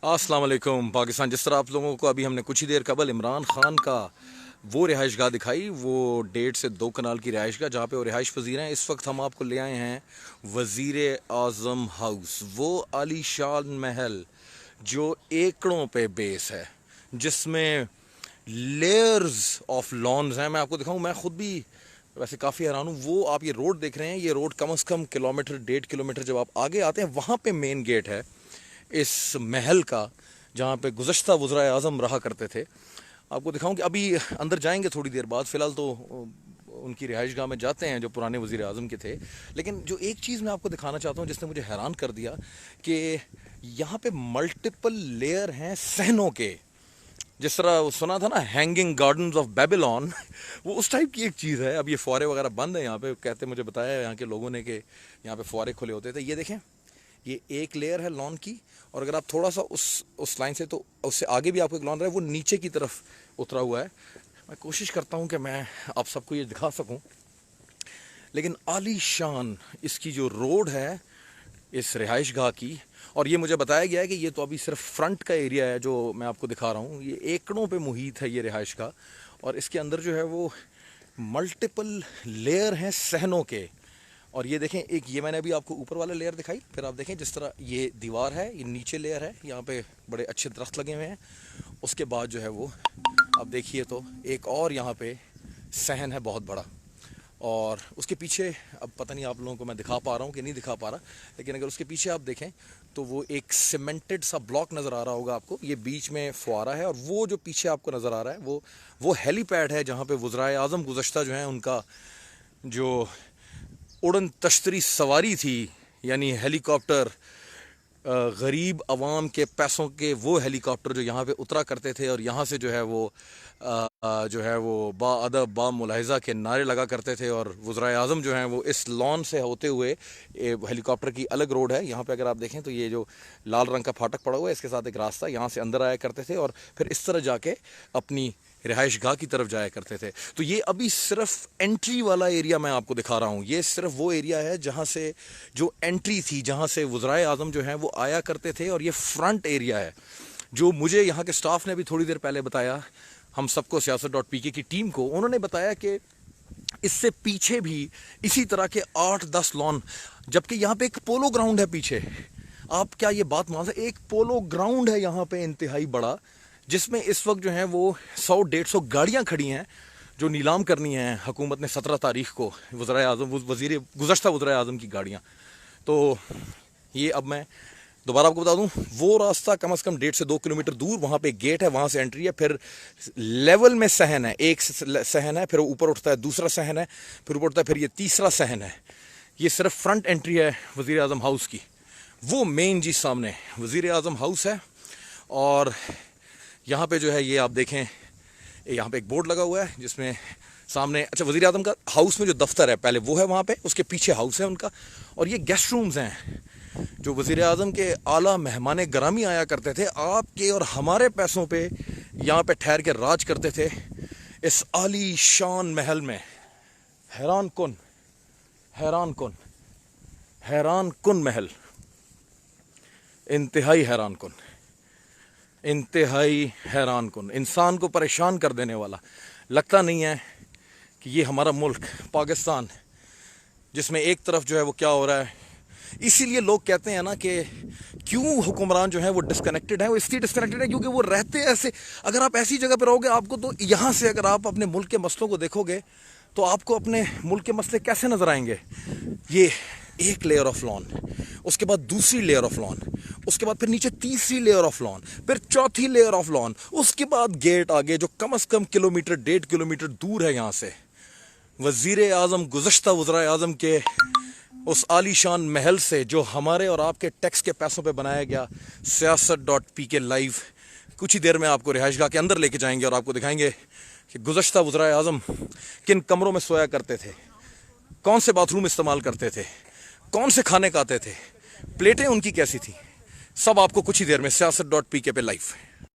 अस्सलाम वालेकुम पाकिस्तान। जिस तरह आप लोगों को अभी हमने कुछ ही देर कबल इमरान खान का वो रिहाइश गाह दिखाई, वो 1.5 से 2 कनाल की रिहाइश गाह जहाँ पे वो रिहाइश पजीर हैं। इस वक्त हम आपको ले आए हैं वज़ीर आज़म हाउस, वो आलीशान महल जो एकड़ों पे बेस है, जिसमें लेयर्स ऑफ लॉन्स हैं। मैं आपको दिखाऊं, मैं खुद भी वैसे काफ़ी हैरान हूँ। वो आप ये रोड देख रहे हैं, ये रोड कम से कम किलोमीटर 1.5 किलोमीटर जब आप आगे आते हैं, वहाँ पे मेन गेट है इस महल का, जहाँ पे गुज़श्ता वज़राए आज़म रहा करते थे। आपको दिखाऊं कि अभी अंदर जाएंगे थोड़ी देर बाद, फ़िलहाल तो उनकी रिहाइश गाह में जाते हैं जो पुराने वज़ीर आज़म के थे। लेकिन जो एक चीज़ मैं आपको दिखाना चाहता हूँ जिसने मुझे हैरान कर दिया कि यहाँ पे मल्टीपल लेयर हैं सहनों के। जिस तरह सुना था ना, हैंगिंग गार्डन्स ऑफ बेबीलोन, वो उस टाइप की एक चीज़ है। अब ये फुआरे वगैरह बंद है यहाँ पे, कहते मुझे बताया यहाँ के लोगों ने कि यहाँ पे फुआरे खुले होते थे। ये देखें, ये एक लेयर है लॉन की, और अगर आप थोड़ा सा उस लाइन से, तो उससे आगे भी आपको एक लॉन रहा है, वो नीचे की तरफ उतरा हुआ है। मैं कोशिश करता हूँ कि मैं आप सबको ये दिखा सकूँ, लेकिन आलीशान इसकी जो रोड है इस रिहाइश गाह की। और ये मुझे बताया गया है कि ये तो अभी सिर्फ फ्रंट का एरिया है जो मैं आपको दिखा रहा हूँ। ये एकड़ों पे मुहित है ये रिहाइश गाह, और इसके अंदर जो है वो मल्टीपल लेयर हैं सहनों के। और ये देखें, एक ये मैंने अभी आपको ऊपर वाला लेयर दिखाई, फिर आप देखें जिस तरह ये दीवार है, ये नीचे लेयर है, यहाँ पे बड़े अच्छे दरख्त लगे हुए हैं। उसके बाद जो है वो आप देखिए तो एक और यहाँ पे सहन है बहुत बड़ा, और उसके पीछे अब पता नहीं आप लोगों को मैं दिखा पा रहा हूँ कि नहीं दिखा पा रहा, लेकिन अगर उसके पीछे आप देखें तो वो एक सीमेंटेड सा ब्लॉक नज़र आ रहा होगा आपको। ये बीच में फुआरा है, और वो जो पीछे आपको नज़र आ रहा है वो हेलीपैड है, जहाँ पे वज़राए आज़म गुज़श्ता जो हैं उनका जो उड़न तश्तरी सवारी थी, यानी हेलीकॉप्टर, गरीब आवाम के पैसों के वो हेलीकॉप्टर जो यहाँ पे उतरा करते थे, और यहाँ से जो है वो बाअदब बा मुलाहिज़ा के नारे लगा करते थे। और वज़राए आज़म जो हैं वो इस लॉन से होते हुए, हेलीकॉप्टर की अलग रोड है यहाँ पे, अगर आप देखें तो ये जो लाल रंग का फाटक पड़ा हुआ है, इसके साथ एक रास्ता, यहाँ से अंदर आया करते थे और फिर इस तरह जाके अपनी रिहाइश गाह की तरफ जाया करते थे। तो ये अभी सिर्फ एंट्री वाला एरिया मैं आपको दिखा रहा हूँ। ये सिर्फ वो एरिया है जहाँ से जो एंट्री थी, जहाँ से वज़राए आज़म जो हैं वो आया करते थे, और ये फ्रंट एरिया है जो मुझे यहाँ के स्टाफ ने भी थोड़ी देर पहले बताया, हम सबको siyaset.pk की टीम को। उन्होंने बताया कि इससे पीछे भी इसी तरह के 8-10 लॉन, जबकि यहाँ पे एक पोलो ग्राउंड है पीछे। आप क्या ये बात मान सकते, एक पोलो ग्राउंड है यहाँ पे इंतहाई बड़ा, जिसमें इस वक्त जो है वो 100-150 गाड़ियाँ खड़ी हैं जो नीलाम करनी है हुकूमत ने 17 तारीख को, वज़राए आज़म गुज़श्ता वज़राए आज़म की गाड़ियाँ। तो ये अब मैं दोबारा आपको बता दूं, वो रास्ता कम से कम 1.5 से 2 किलोमीटर दूर, वहाँ पे गेट है, वहाँ से एंट्री है। फिर लेवल में सहन है, एक सहन है, फिर ऊपर उठता है दूसरा सहन है, फिर ऊपर उठता है, फिर ये तीसरा सहन है। ये सिर्फ फ्रंट एंट्री है वज़ीर आज़म हाउस की। वो मेन जी सामने वज़ीर आज़म हाउस है, और यहाँ पे जो है ये आप देखें, यहाँ पे एक बोर्ड लगा हुआ है जिसमें सामने, अच्छा, वज़ीर आज़म का हाउस में जो दफ्तर है पहले वो है वहाँ पे, उसके पीछे हाउस है उनका, और ये गेस्ट रूम्स हैं जो वज़ीर आज़म के आला मेहमान ग्रामी आया करते थे, आपके और हमारे पैसों पे यहाँ पे ठहर के राज करते थे इस आली शान महल में। हैरान कुन हैरान कुन हैरान कुन महल, इंतहाई हैरान कुन, इंतहाई हैरान कुन, इंसान को परेशान कर देने वाला। लगता नहीं है कि ये हमारा मुल्क पाकिस्तान, जिसमें एक तरफ जो है वो क्या हो रहा है। इसीलिए लोग कहते हैं ना कि क्यों हुक्मरान जो है वो डिस्कनेक्टेड है, वो इसलिए डिस्कनेक्टेड है क्योंकि वो रहते ऐसे। अगर आप ऐसी जगह पर रहोगे, आपको तो यहाँ से अगर आप अपने मुल्क के मसलों को देखोगे तो आपको अपने मुल्क के मसले कैसे नजर आएंगे। ये एक लेयर ऑफ लॉन, उसके बाद दूसरी लेयर ऑफ लॉन, उसके बाद फिर नीचे तीसरी लेयर ऑफ लॉन, फिर चौथी लेयर ऑफ लॉन, उसके बाद गेट आगे जो कम से कम किलोमीटर 1.5 किलोमीटर दूर है यहाँ से। वज़ीर आज़म गुज़श्ता वज़राए आज़म के उस आलीशान महल से, जो हमारे और आपके टैक्स के पैसों पे बनाया गया। siyaset.pk लाइव कुछ ही देर में आपको रिहाइश गाह के अंदर लेके जाएंगे और आपको दिखाएंगे कि गुज़श्ता वज़राए आज़म किन कमरों में सोया करते थे, कौन से बाथरूम इस्तेमाल करते थे, कौन से खाने खाते थे, प्लेटें उनकी कैसी थी। सब आपको कुछ ही देर में siyaset.pk पे लाइव।